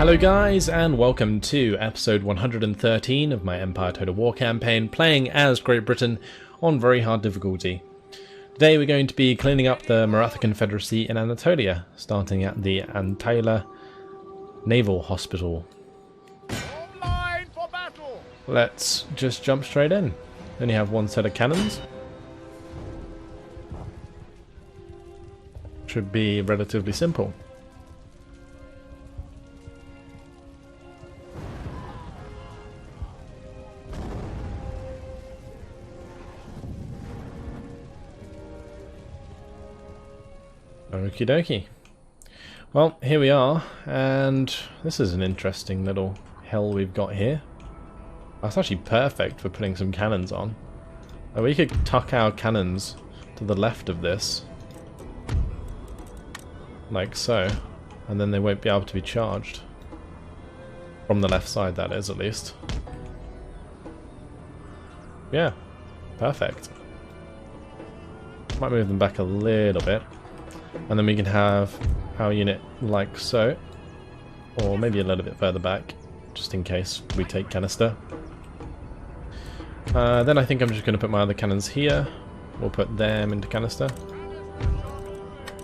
Hello guys, and welcome to episode 113 of my Empire Total War campaign, playing as Great Britain on very hard difficulty. Today we're going to be cleaning up the Maratha Confederacy in Anatolia, starting at the Antalya Naval Hospital. Line for battle. Let's just jump straight in. Only have one set of cannons. Should be relatively simple. Okie dokie. Well, here we are, and this is an interesting little hill we've got here. That's actually perfect for putting some cannons on. We could tuck our cannons to the left of this, like so, and then they won't be able to be charged. From the left side, that is, at least. Yeah, perfect. Might move them back a little bit. And then we can have our unit like so, or maybe a little bit further back, just in case we take canister. Then I think I'm just going to put my other cannons here. We'll put them into canister.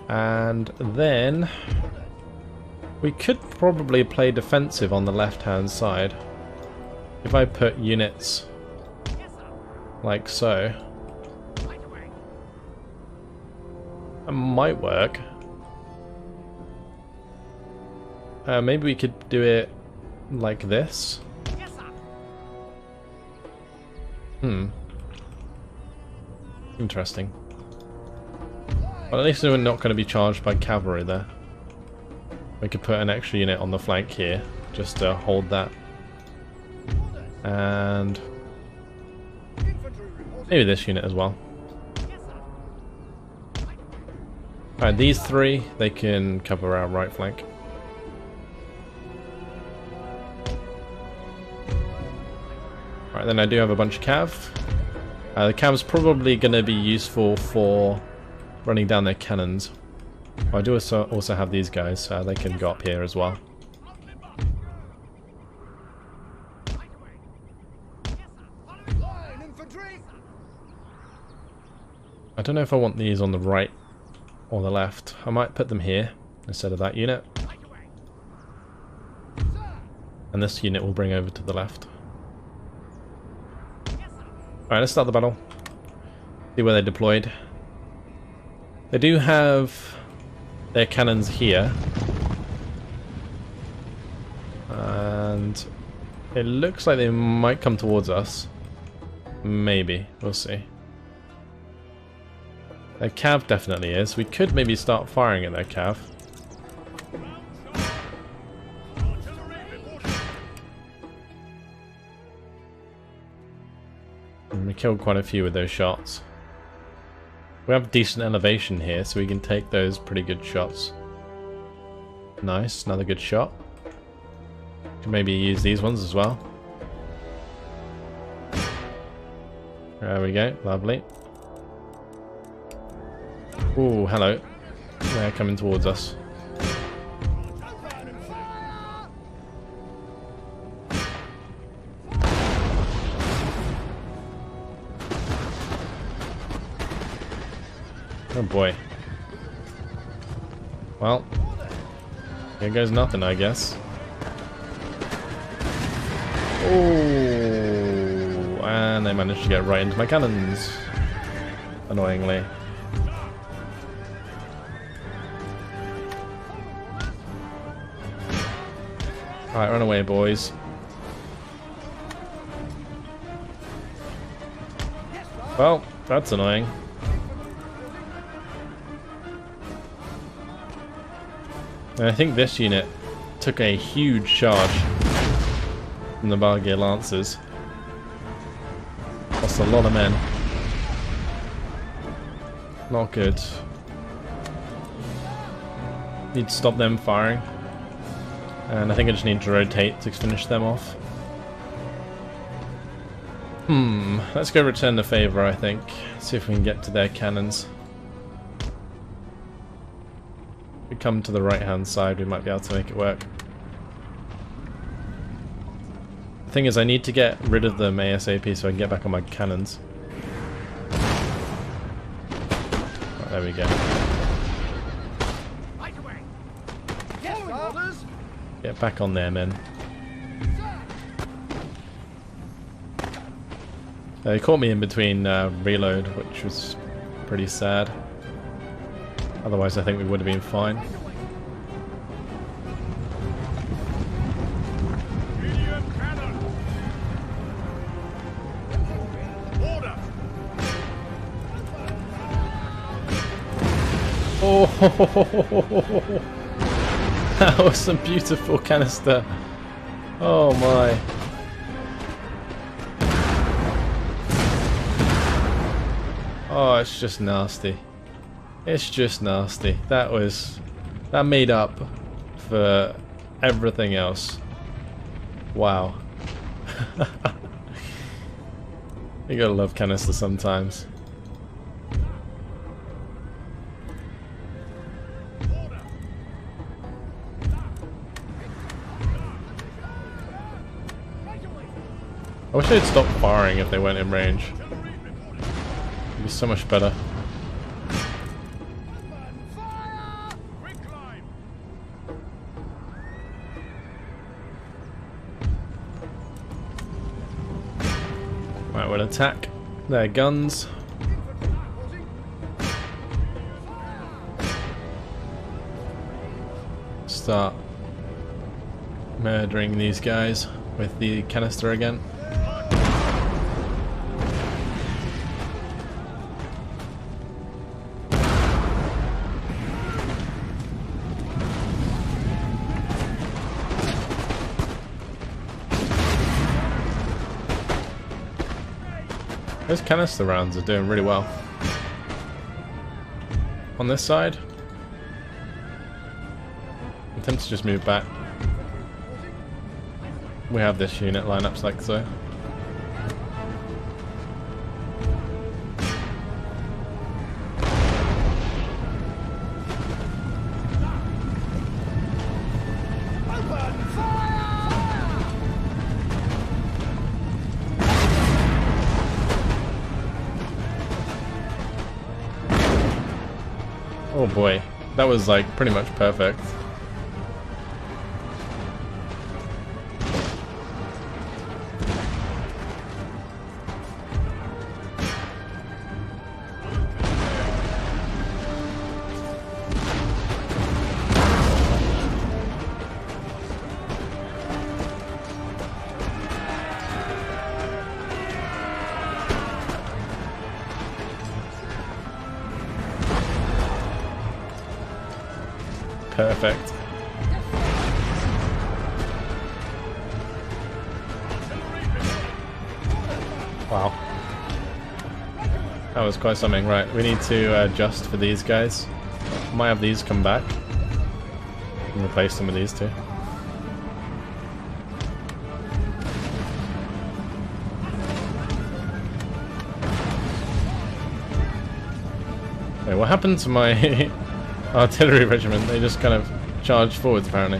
And then we could probably play defensive on the left-hand side. If I put units like so. That might work. Maybe we could do it like this. Interesting. Well, at least we're not going to be charged by cavalry there. We could put an extra unit on the flank here, just to hold that. And maybe this unit as well. Alright, these three, they can cover our right flank. Alright, then I do have a bunch of cav. The cav's probably going to be useful for running down their cannons. I do also have these guys, they can go up here as well. I don't know if I want these on the right or the left. I might put them here instead of that unit. And this unit will bring over to the left. Alright, let's start the battle. See where they're deployed. They do have their cannons here. And it looks like they might come towards us. Maybe. We'll see. Their cav definitely is. We could maybe start firing at their cav. And we killed quite a few with those shots. We have decent elevation here, so we can take those pretty good shots. Nice, another good shot. Can maybe use these ones as well. There we go, lovely. Ooh, hello. They're coming towards us. Oh boy. Well, here goes nothing, I guess. Oh, and they managed to get right into my cannons. Annoyingly. Alright, run away, boys. Well, that's annoying. And I think this unit took a huge charge from the Bargear Lancers. Lost a lot of men. Not good. Need to stop them firing. And I think I just need to rotate to finish them off. Let's go return the favour, I think. See if we can get to their cannons. If we come to the right hand side, we might be able to make it work. The thing is, I need to get rid of them ASAP so I can get back on my cannons. Right, there we go. Right away. Yes, orders. Get back on there, men. They caught me in between reload, which was pretty sad. Otherwise, I think we would have been fine. Medium cannon. Order. Oh, that was some beautiful canister. Oh my. Oh, it's just nasty. It's just nasty. That made up for everything else. Wow. You gotta love canister sometimes. I wish they'd stop firing if they weren't in range. It'd be so much better. Fire! Quick climb. Right, we'll attack their guns. Start murdering these guys with the canister again. Those canister rounds are doing really well. On this side, I'm tempted to just move back. We have this unit lineups like so. Oh boy, that was like pretty much perfect. Perfect. Wow. That was quite something. Right, we need to adjust for these guys. Might have these come back and replace them with these two. Wait, what happened to my artillery regiment? They just kind of charged forwards apparently.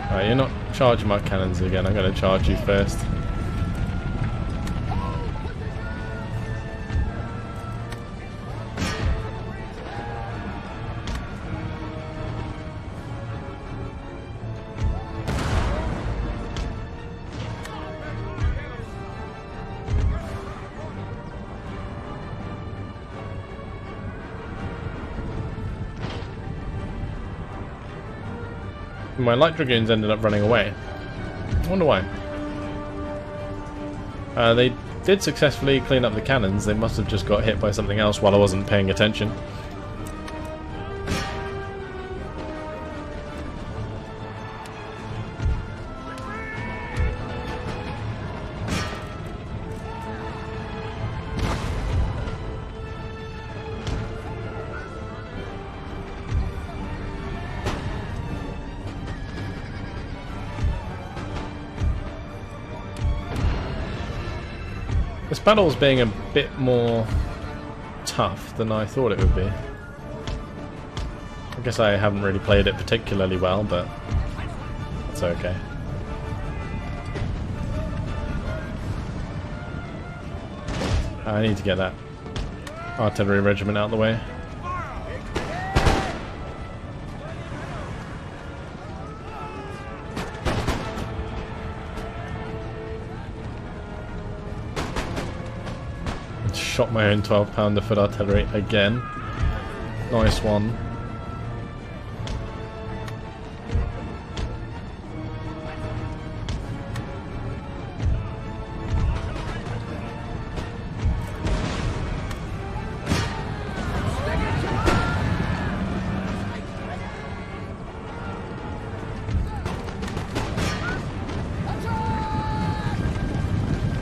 Alright, you're not charging my cannons again, I'm going to charge you first. My light dragoons ended up running away. I wonder why. They did successfully clean up the cannons. They must have just got hit by something else while I wasn't paying attention. This battle's being a bit more tough than I thought it would be. I guess I haven't really played it particularly well, but it's okay. I need to get that artillery regiment out of the way. Shot my own 12-pounder foot artillery again. Nice one.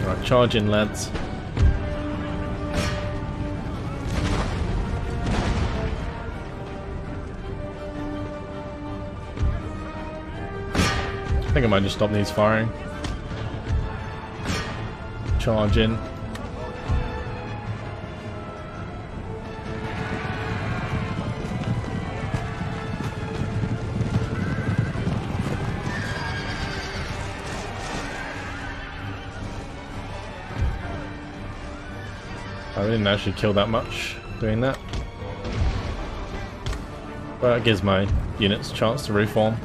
Right, charge in, lads. I think I might just stop these firing. Charge in. I didn't actually kill that much doing that. But it gives my units a chance to reform.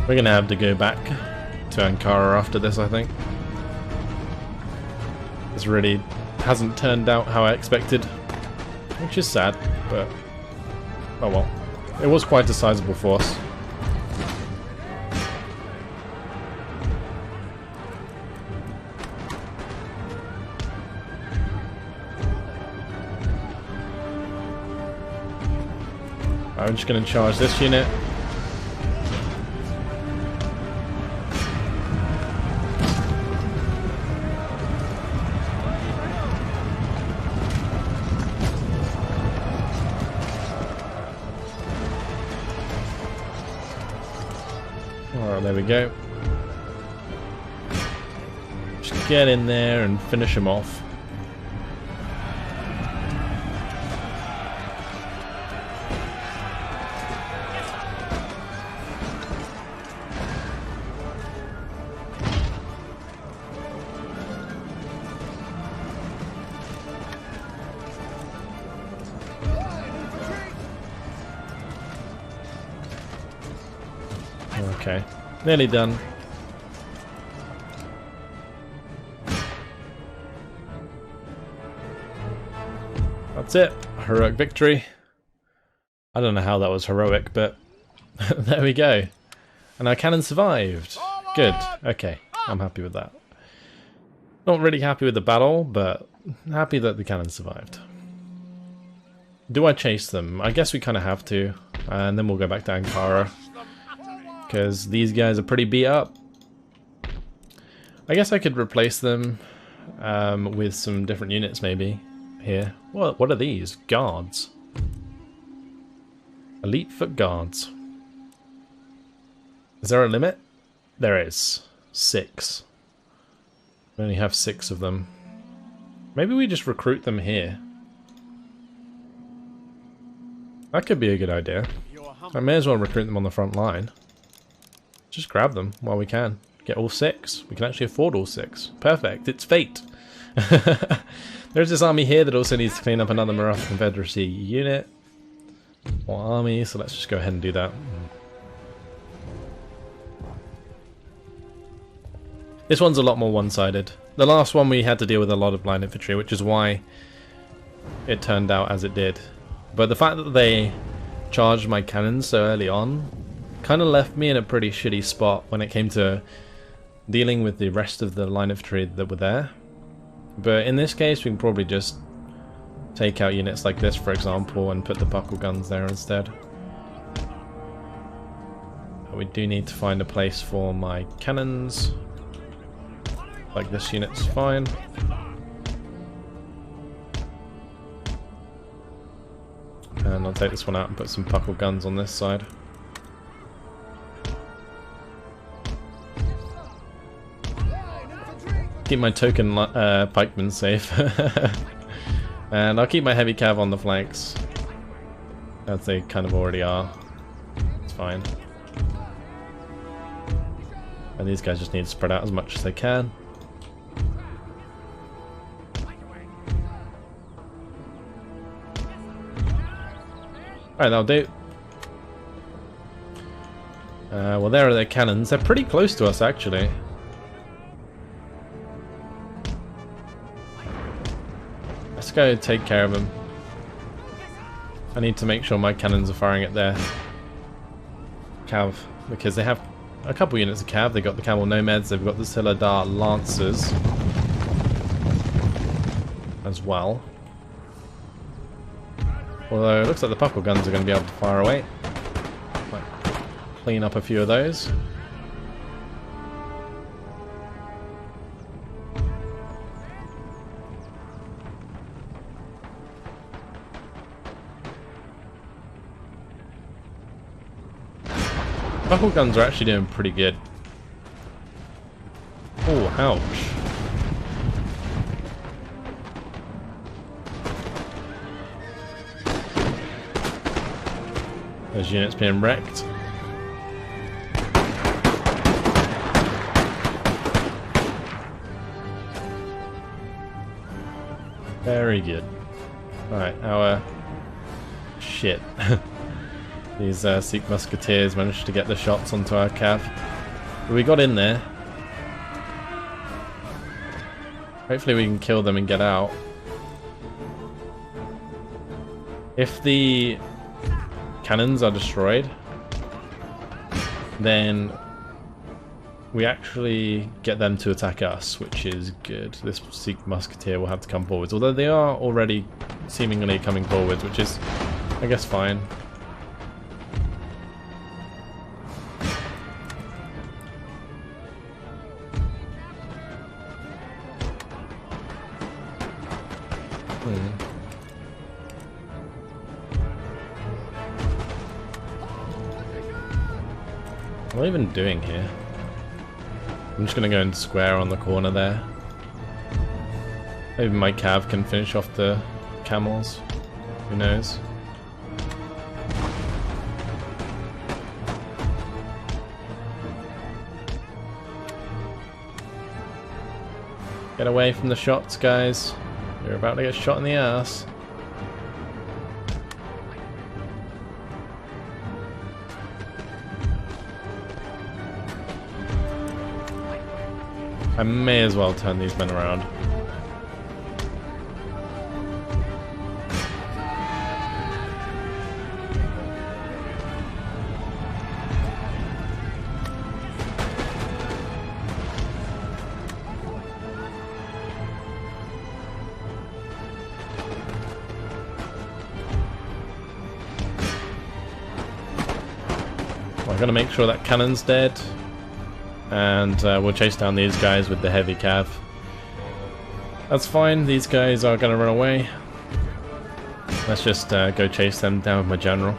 We're gonna have to go back to Ankara after this, I think. This really hasn't turned out how I expected, which is sad, but oh well. It was quite a sizable force. I'm just gonna charge this unit. Alright, there we go. Just get in there and finish him off. Okay, nearly done. That's it. Heroic victory. I don't know how that was heroic, but there we go. And our cannon survived. Good. Okay, I'm happy with that. Not really happy with the battle, but happy that the cannon survived. Do I chase them? I guess we kind of have to. And then we'll go back to Ankara, because these guys are pretty beat up. I guess I could replace them with some different units maybe here. What are these? Guards. Elite foot guards. Is there a limit? There is. 6. We only have 6 of them. Maybe we just recruit them here. That could be a good idea. I may as well recruit them on the front line. Just grab them while we can. Get all 6. We can actually afford all 6. Perfect. It's fate. There's this army here that also needs to clean up another Maratha Confederacy unit. Or army, so let's just go ahead and do that. This one's a lot more one-sided. The last one we had to deal with a lot of line infantry, which is why it turned out as it did. But the fact that they charged my cannons so early on kind of left me in a pretty shitty spot when it came to dealing with the rest of the line infantry that were there. But in this case, we can probably just take out units like this, for example, and put the buckle guns there instead. But we do need to find a place for my cannons. Like this unit's fine. And I'll take this one out and put some buckle guns on this side. Keep my token pikemen safe. And I'll keep my heavy cav on the flanks, as they kind of already are. It's fine. And these guys just need to spread out as much as they can. Alright, that'll do. Well, there are their cannons. They're pretty close to us, actually. Let's go take care of them. I need to make sure my cannons are firing at their cav, because they have a couple units of cav. They've got the camel nomads, they've got the Siladar lancers as well. Although it looks like the buckle guns are going to be able to fire away. Might clean up a few of those. Buckle guns are actually doing pretty good. Oh, ouch. Those units being wrecked. Very good. Alright, our... shit. These Sikh musketeers managed to get the shots onto our cav. But we got in there. Hopefully we can kill them and get out. If the cannons are destroyed, then we actually get them to attack us, which is good. This Sikh musketeer will have to come forwards, although they are already seemingly coming forwards, which is, I guess, fine. What am I even doing here? I'm just going to go and square on the corner there. Maybe my cav can finish off the camels. Who knows? Get away from the shots, guys. You're about to get shot in the ass. I may as well turn these men around. Well, I've got to make sure that cannon's dead. And we'll chase down these guys with the heavy cav. That's fine, these guys are going to run away. Let's just go chase them down with my general.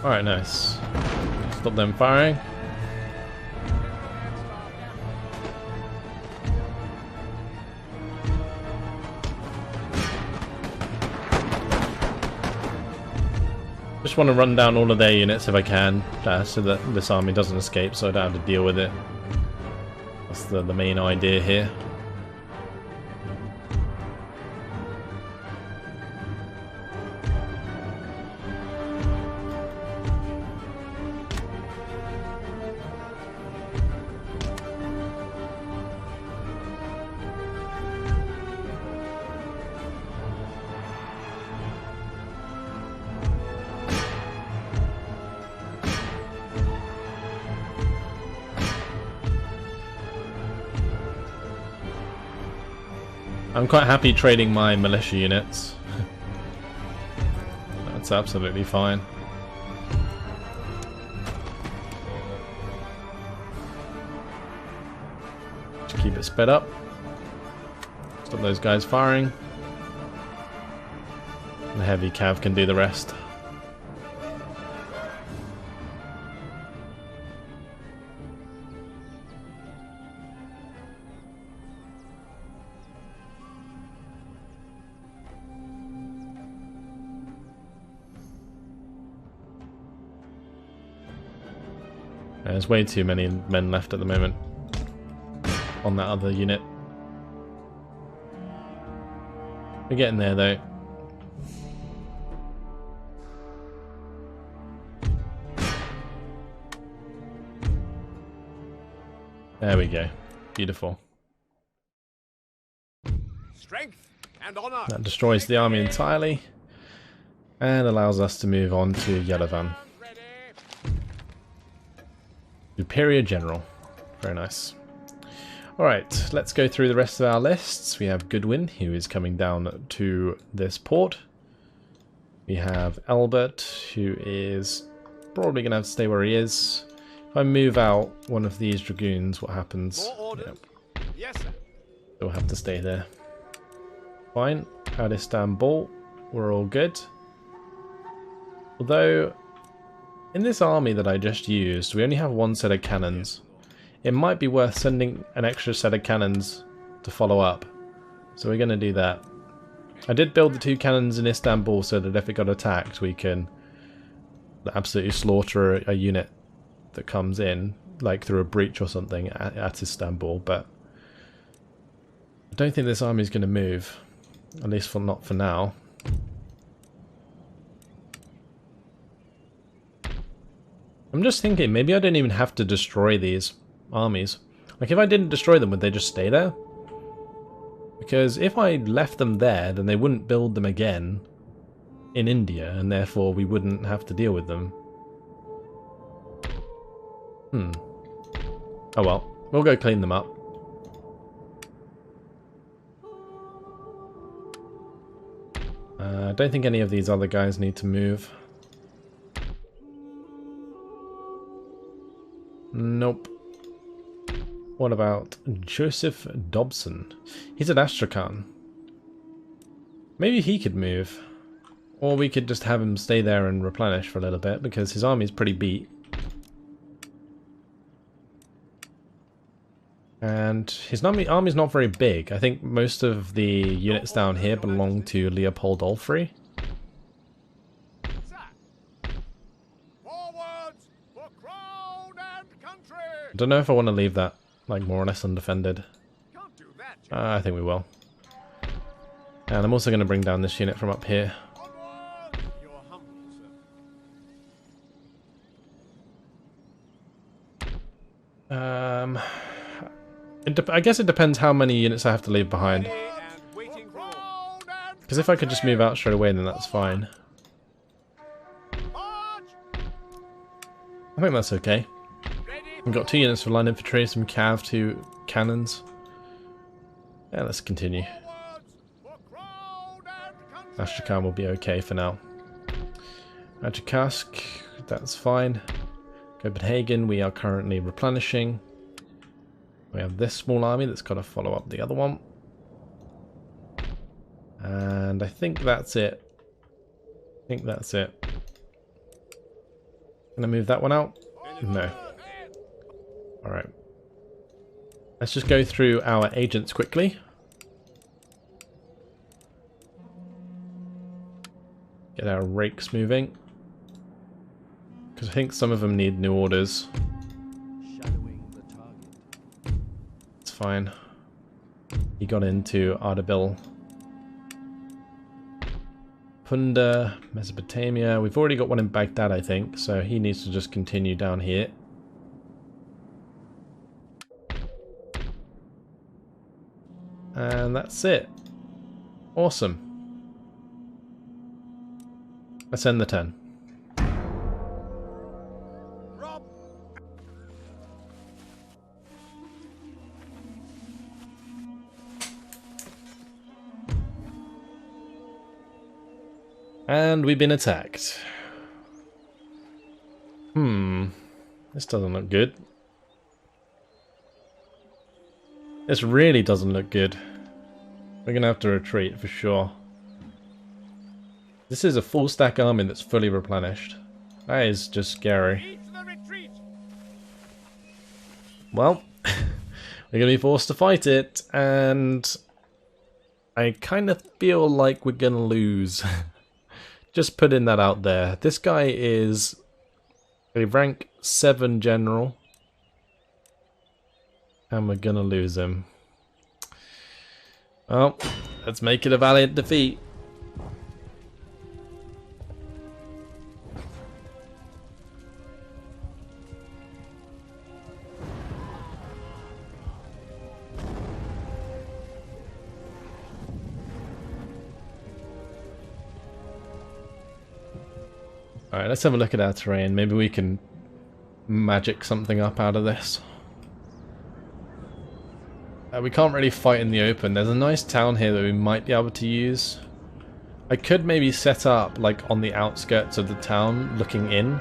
Alright, nice. Stop them firing. Just want to run down all of their units if I can, so that this army doesn't escape, so I don't have to deal with it. That's the main idea here. I'm quite happy trading my militia units. That's absolutely fine. Just keep it sped up. Stop those guys firing. The heavy cav can do the rest. There's way too many men left at the moment on that other unit. We're getting there though. There we go. Beautiful. Strength and honor. That destroys the army entirely and allows us to move on to Yerevan. Ready. Superior General. Very nice. Alright, let's go through the rest of our lists. We have Goodwin, who is coming down to this port. We have Albert, who is probably going to have to stay where he is. If I move out one of these dragoons, what happens? More orders. Yep. Yes, sir. They'll have to stay there. Fine. At Istanbul, we're all good. Although, in this army that I just used, we only have one set of cannons. It might be worth sending an extra set of cannons to follow up. So we're going to do that. I did build the 2 cannons in Istanbul so that if it got attacked, we can absolutely slaughter a unit that comes in, like through a breach or something at Istanbul, but I don't think this army is going to move, at least not for now. I'm just thinking, maybe I don't even have to destroy these armies. Like, if I didn't destroy them, would they just stay there? Because if I left them there, then they wouldn't build them again in India, and therefore we wouldn't have to deal with them. Oh well, we'll go clean them up. I don't think any of these other guys need to move. Nope. What about Joseph Dobson? He's at Astrakhan. Maybe he could move. Or we could just have him stay there and replenish for a little bit, because his army's pretty beat. And his army's not very big. I think most of the units down here belong to Leopold Olfrey. Forwards for crown and country. I don't know if I want to leave that like more or less undefended. Can't do that. I think we will. And I'm also going to bring down this unit from up here. Onward. You're humble, sir. I guess it depends how many units I have to leave behind. Ready and waiting for crown and Because if I could just move out straight away, then that's fine. march. I think that's okay. Ready. We've got 2 units for line infantry, some cav, 2 cannons. Yeah, let's continue. Forwards for crown and country. Astrakhan will be okay for now. Ajakask, that's fine. Copenhagen, we are currently replenishing. We have this small army that's got to follow up the other one. And I think that's it. Gonna move that one out? No. Alright. Let's just go through our agents quickly. Get our rakes moving. Because I think some of them need new orders. It's fine. He got into Ardabil. Punda, Mesopotamia. We've already got one in Baghdad, I think, so he needs to just continue down here. And that's it. Awesome. Let's end the turn. Drop. And we've been attacked. This doesn't look good. This really doesn't look good. We're gonna have to retreat for sure. This is a full stack army that's fully replenished. That is just scary. Eat the retreat. Well, we're gonna be forced to fight it, and I kind of feel like we're gonna lose. Just putting that out there. This guy is a rank 7 general, and we're gonna lose him. Well, let's make it a valiant defeat. Alright, let's have a look at our terrain. Maybe we can magic something up out of this. We can't really fight in the open. There's a nice town here that we might be able to use. I could maybe set up like on the outskirts of the town looking in.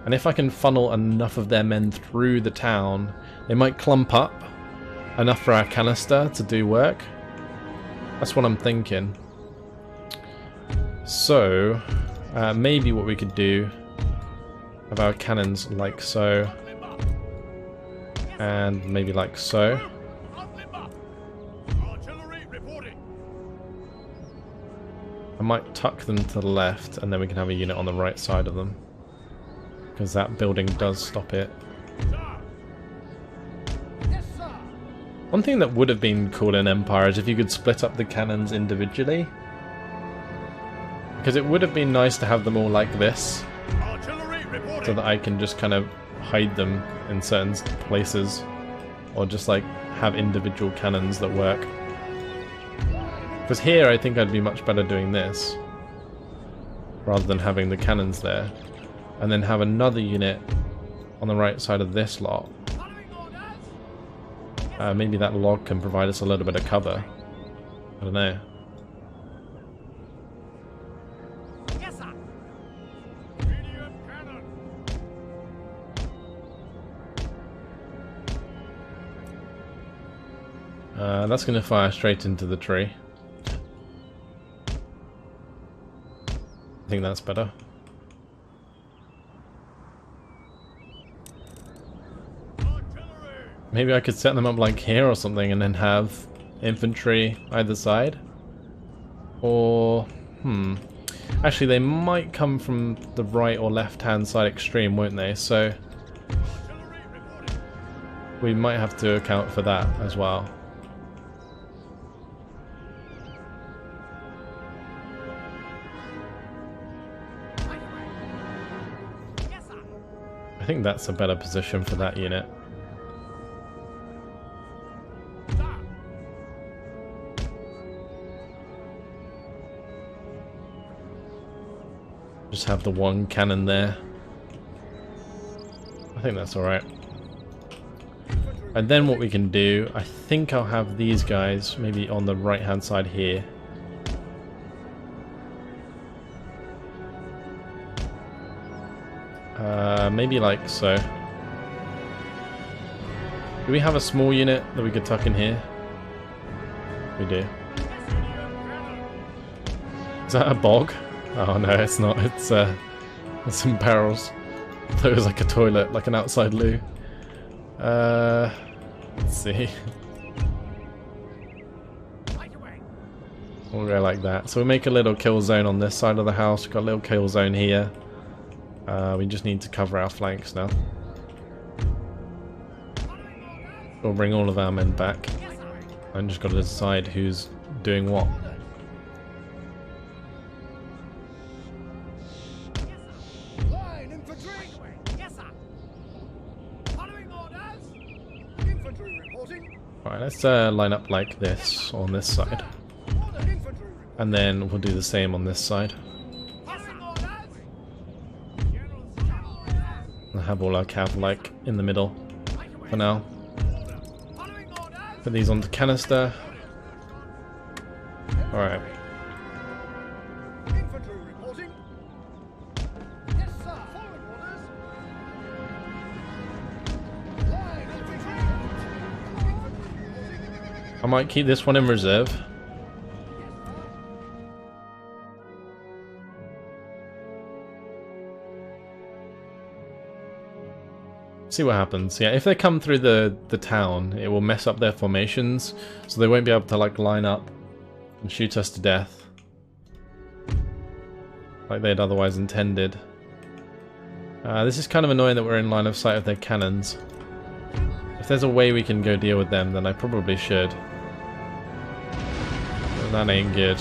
And if I can funnel enough of their men through the town, they might clump up enough for our canister to do work. That's what I'm thinking. So maybe what we could do, have our cannons like so, and maybe like so. Artillery reporting. I might tuck them to the left, and then we can have a unit on the right side of them, because that building does stop it. Yes, sir. One thing that would have been cool in Empire is if you could split up the cannons individually. Because it would have been nice to have them all like this, Artillery reporting. so that I can just kind of hide them in certain places, or just like have individual cannons that work. Because here I think I'd be much better doing this, rather than having the cannons there, and then have another unit on the right side of this lot. Following orders. Maybe that log can provide us a little bit of cover. I don't know. Yes, sir. Medium cannon. That's going to fire straight into the tree. I think that's better. Artillery. Maybe I could set them up like here or something and then have infantry either side. Or, actually they might come from the right or left hand side extreme, won't they? So Artillery reporting. we might have to account for that as well. Right away. Yes, sir. I think that's a better position for that unit. Sir. Just have the one cannon there. I think that's alright. And then what we can do, I think I'll have these guys maybe on the right hand side here. Maybe like so. Do we have a small unit that we could tuck in here? We do. Is that a bog? Oh no, it's not. It's some barrels. I thought it was like a toilet, like an outside loo. Let's see. Right away. We'll go like that. So we make a little kill zone on this side of the house. We've got a little kill zone here. We just need to cover our flanks now. We'll bring all of our men back. Yes, sir. I'm just got to decide who's doing what. Line infantry. Right away. Yes, sir. Following orders. Infantry reporting. Alright, let's line up like this on this side. Order infantry. And then we'll do the same on this side. Following orders. General's cavalry. I'll have all our cav like in the middle Right away. for now. Following orders. Put these onto canister. Alright. Infantry reporting. I might keep this one in reserve. See what happens. Yeah, if they come through the town, it will mess up their formations, so they won't be able to like line up and shoot us to death like they'd otherwise intended. This is kind of annoying that we're in line of sight of their cannons. If there's a way we can go deal with them, then I probably should. But that ain't good.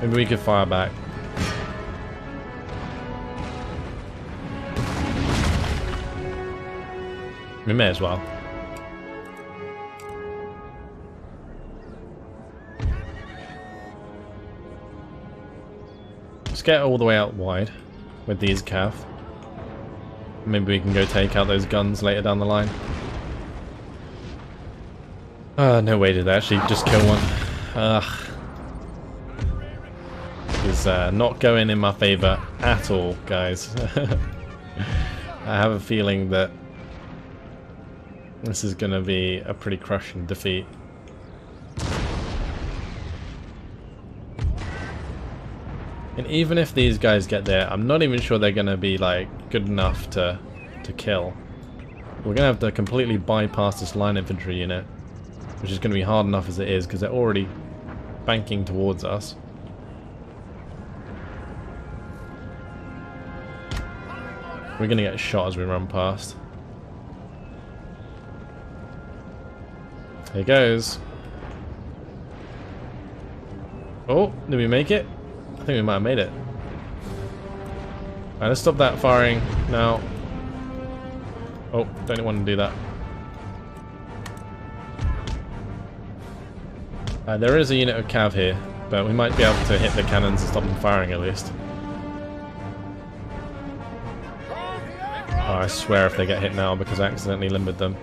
Maybe we could fire back. We may as well. Let's get all the way out wide with these cav. Maybe we can go take out those guns later down the line. No way did they actually just kill one. Ugh. It's not going in my favour at all, guys. I have a feeling that this is going to be a pretty crushing defeat. And even if these guys get there, I'm not even sure they're going to be like good enough to kill. We're going to have to completely bypass this line infantry unit, which is going to be hard enough as it is because they're already banking towards us. We're going to get shot as we run past. Here goes. Oh, did we make it? I think we might have made it. Alright, let's stop that firing now. Oh, don't want to do that. There is a unit of cav here, but we might be able to hit the cannons and stop them firing at least. Oh, I swear if they get hit now because I accidentally limbered them.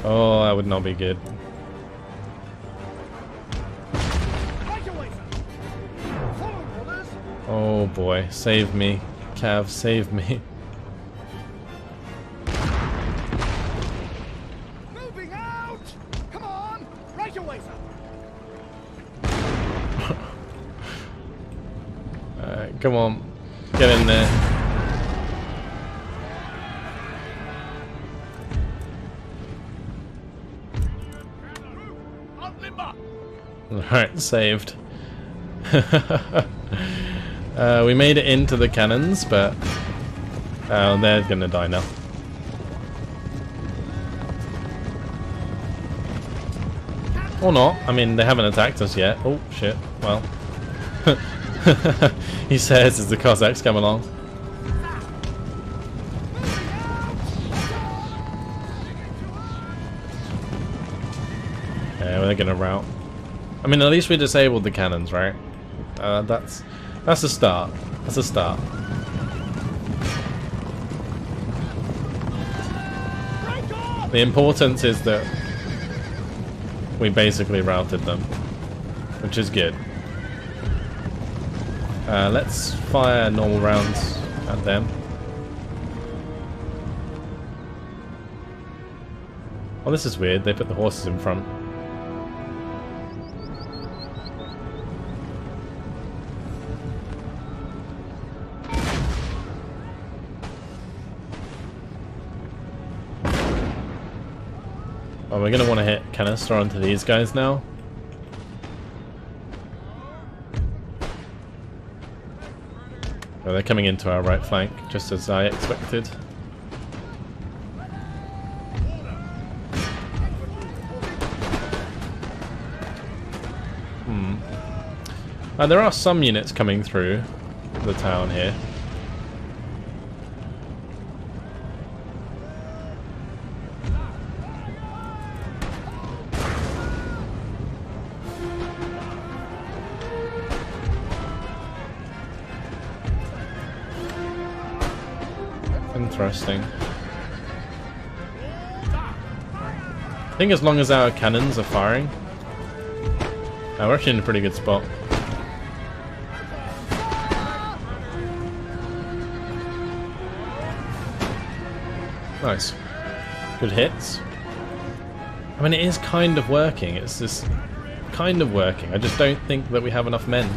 Oh, that would not be good. Oh boy, save me. Cav, save me. Moving out! Come on! Right away, sir! Alright, come on. Get in there. Alright, saved. We made it into the cannons, but they're gonna die now. Or not. I mean, they haven't attacked us yet. Oh, shit. Well. He says as the Cossacks come along. Yeah, well, they're gonna rout. I mean, at least we disabled the cannons, right? That's a start. That's a start. The importance is that we basically routed them, which is good. Let's fire normal rounds at them. Oh, this is weird. They put the horses in front. Oh, we're going to want to hit canister onto these guys now. Oh, they're coming into our right flank, just as I expected. There are some units coming through the town here. Interesting. I think as long as our cannons are firing, we're actually in a pretty good spot. Nice. Good hits. I mean, it is kind of working. It's just kind of working. I just don't think that we have enough men.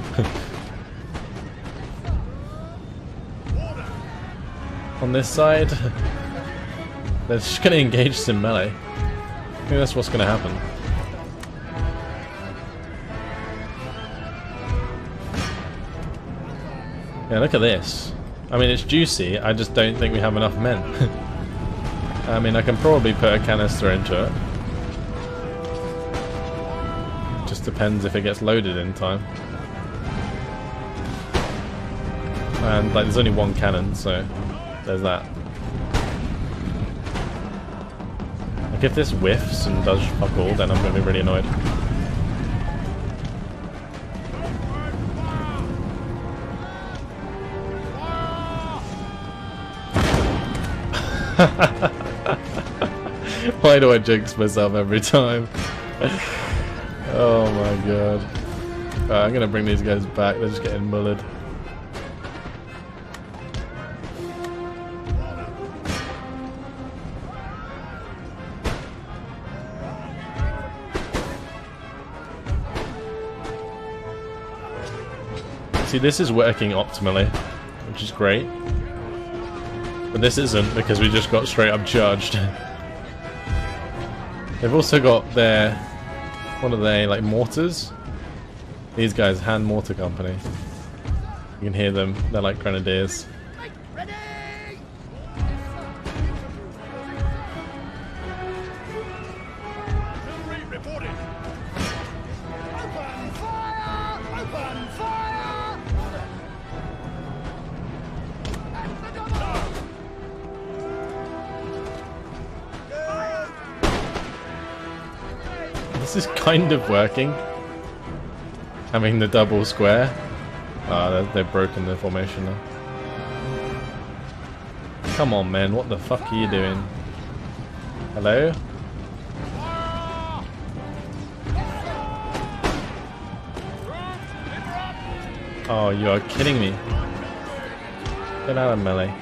On this side, they're just going to engage us in melee. I think that's what's going to happen. Yeah, look at this. I mean, it's juicy. I just don't think we have enough men. I mean, I can probably put a canister into it. Just depends if it gets loaded in time. And like, there's only one cannon, so there's that. Like, if this whiffs and does fuck all, then I'm going to be really annoyed. Why do I jinx myself every time? Oh my god. Right, I'm gonna bring these guys back, they're just getting mullered. See, this is working optimally, which is great. But this isn't, because we just got straight up charged. They've also got their... what are they, like mortars? These guys, hand mortar company. You can hear them, they're like grenadiers. Ready! Artillery reporting. Open fire! Open fire! At the double! This is kind of working. Having the double square. Ah, they've broken the formation now. Come on, man, what the fuck are you doing? Hello? Oh, you are kidding me. Get out of melee.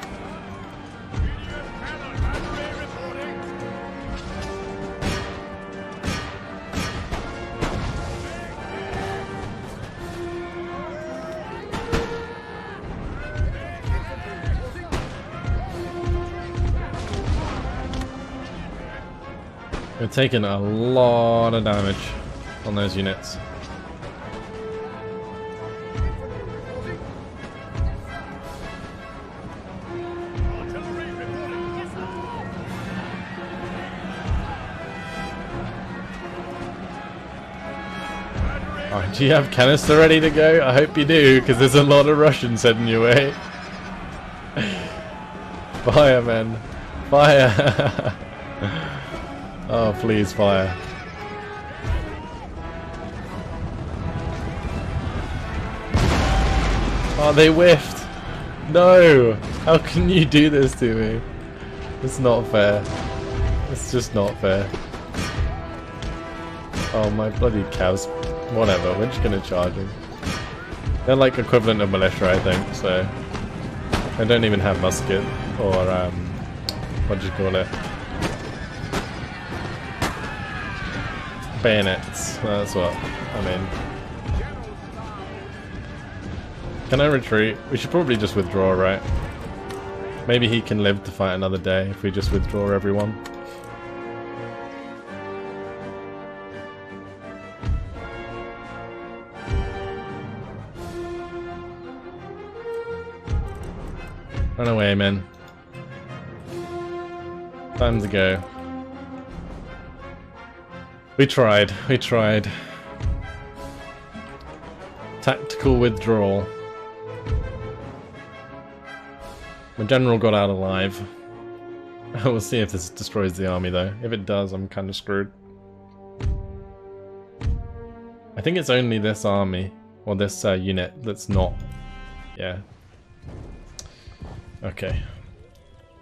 We're taking a lot of damage on those units. Oh, do you have canister ready to go? I hope you do, because there's a lot of Russians heading your way. Fire, man. Fire! Oh, please, fire. Oh, they whiffed! No! How can you do this to me? It's not fair. It's just not fair. Oh, my bloody cows. Whatever, we're just gonna charge them. They're like equivalent of militia, I think, so... They don't even have musket, or, what do you call it? Bayonets, that's what I mean. Can I retreat? We should probably just withdraw, right? Maybe he can live to fight another day if we just withdraw everyone. Run away, man. Time to go. We tried, we tried. Tactical withdrawal. My general got out alive. We'll see if this destroys the army though. If it does, I'm kind of screwed. I think it's only this army, or this unit, that's not... Yeah. Okay.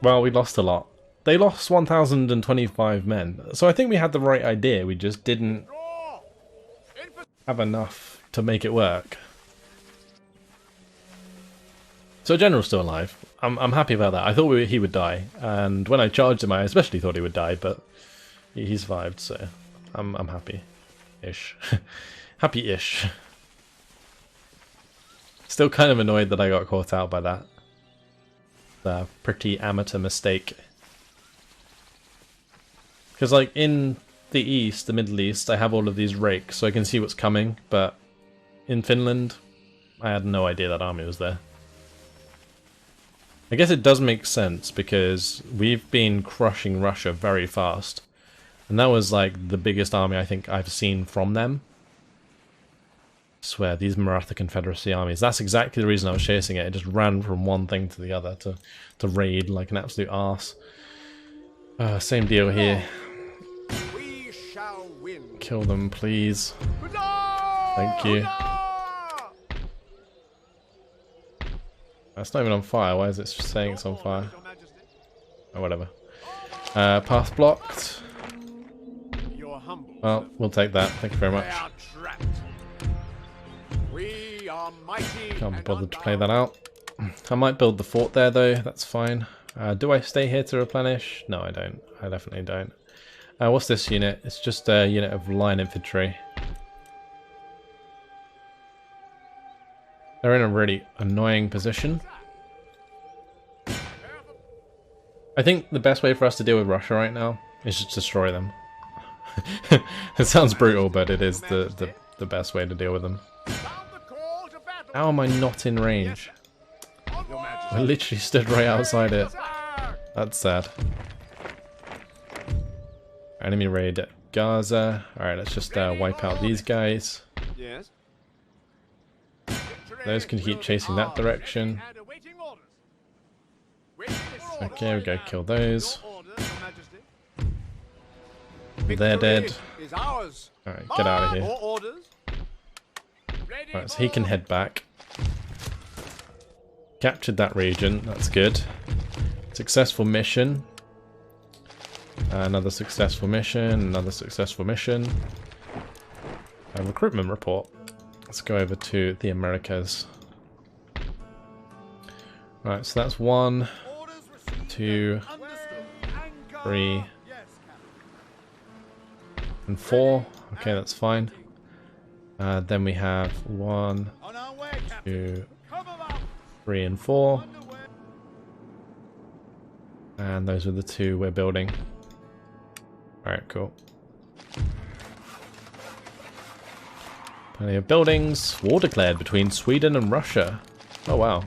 Well, we lost a lot. They lost 1,025 men, so I think we had the right idea, we just didn't have enough to make it work. So General's still alive. I'm happy about that. I thought he would die, and when I charged him I especially thought he would die, but he survived, so I'm happy-ish. Happy-ish. Still kind of annoyed that I got caught out by that. The pretty amateur mistake. Because like in the East, the Middle East, I have all of these rakes so I can see what's coming, but in Finland, I had no idea that army was there. I guess it does make sense because we've been crushing Russia very fast. And that was like the biggest army I think I've seen from them. I swear, these Maratha Confederacy armies, that's exactly the reason I was chasing it. It just ran from one thing to the other to raid like an absolute arse. Same deal here. We shall win. Kill them, please. No! Thank you. No! It's not even on fire. Why is it saying it's on fire? Oh, whatever. Path blocked. You're humble. Well, we'll take that. Thank you very much. They are trapped. We are mighty. Can't be and bothered to play that unbound. out. I might build the fort there though. That's fine. Do I stay here to replenish? No, I don't. I definitely don't. What's this unit? It's just a unit of line infantry. They're in a really annoying position. I think the best way for us to deal with Russia right now is just destroy them. It sounds brutal, but it is the best way to deal with them. Sound the call to battle. How am I not in range? Your Majesty. I literally stood right outside it. That's sad. Enemy raid at Gaza. Alright, let's just wipe out these guys. Yes. Those can keep chasing that direction. Okay, we go kill those. They're dead. Alright, get out of here. Alright, so he can head back. Captured that region, that's good. Successful mission. Another successful mission, another successful mission. A recruitment report. Let's go over to the Americas. Right, so that's 1, 2, 3, and 4. Okay, that's fine. Then we have 1, 2, 3, and 4. And those are the 2 we're building. Alright, cool. Plenty of buildings. War declared between Sweden and Russia. Oh wow.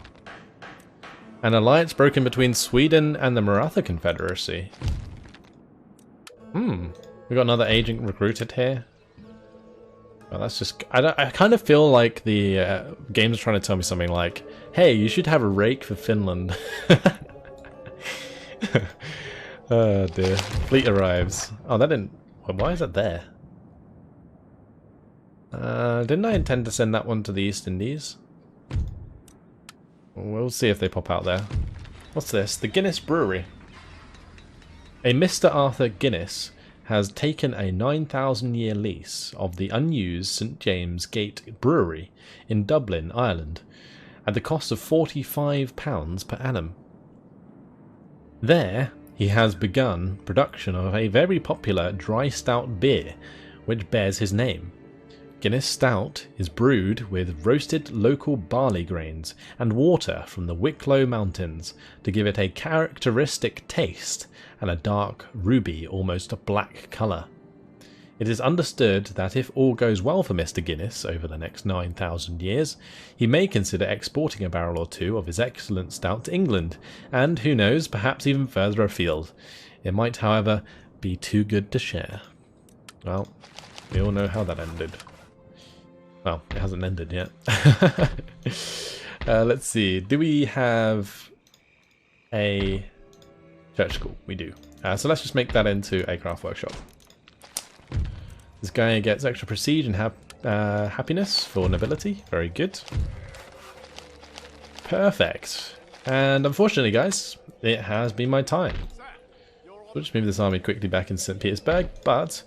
An alliance broken between Sweden and the Maratha Confederacy. We got another agent recruited here. Well, that's just... I kind of feel like the game's trying to tell me something like, hey, you should have a rake for Finland. Oh dear. Fleet arrives. Oh, that didn't... Why is that there? Didn't I intend to send that one to the East Indies? We'll see if they pop out there. What's this? The Guinness Brewery. A Mr. Arthur Guinness has taken a 9,000-year lease of the unused St. James Gate Brewery in Dublin, Ireland, at the cost of £45 per annum. There, he has begun production of a very popular dry stout beer, which bears his name. Guinness Stout is brewed with roasted local barley grains and water from the Wicklow Mountains to give it a characteristic taste and a dark ruby, almost black colour. It is understood that if all goes well for Mr. Guinness over the next 9,000 years, he may consider exporting a barrel or two of his excellent stout to England, and who knows, perhaps even further afield. It might, however, be too good to share. Well, we all know how that ended. Well, it hasn't ended yet. Let's see. Do we have a church school? We do. So let's just make that into a craft workshop. This guy gets extra prestige and happiness for nobility. Very good. Perfect. And unfortunately, guys, it has been my time. We'll just move this army quickly back in St. Petersburg, but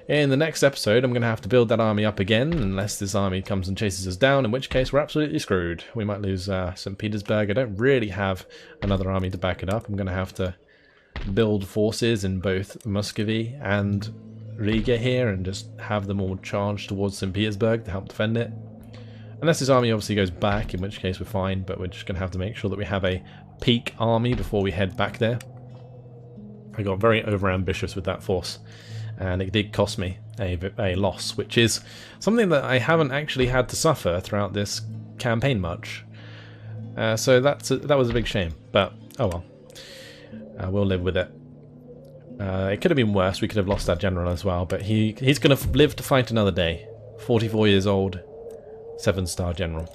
in the next episode, I'm going to have to build that army up again, unless this army comes and chases us down, in which case we're absolutely screwed. We might lose St. Petersburg. I don't really have another army to back it up. I'm going to have to build forces in both Muscovy and Riga here and just have them all charge towards St. Petersburg to help defend it. Unless his army obviously goes back, in which case we're fine, but we're just going to have to make sure that we have a peak army before we head back there. I got very overambitious with that force, and it did cost me a loss, which is something that I haven't actually had to suffer throughout this campaign much. So that was a big shame, but oh well. We'll live with it. It could have been worse. We could have lost our general as well, but he's going to live to fight another day. 44 years old, 7-star general.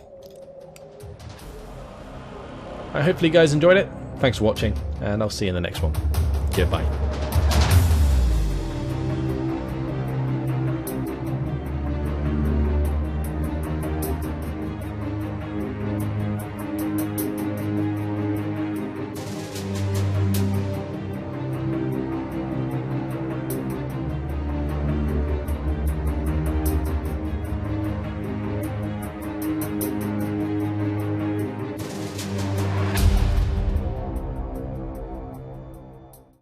Hopefully you guys enjoyed it. Thanks for watching, and I'll see you in the next one. Goodbye.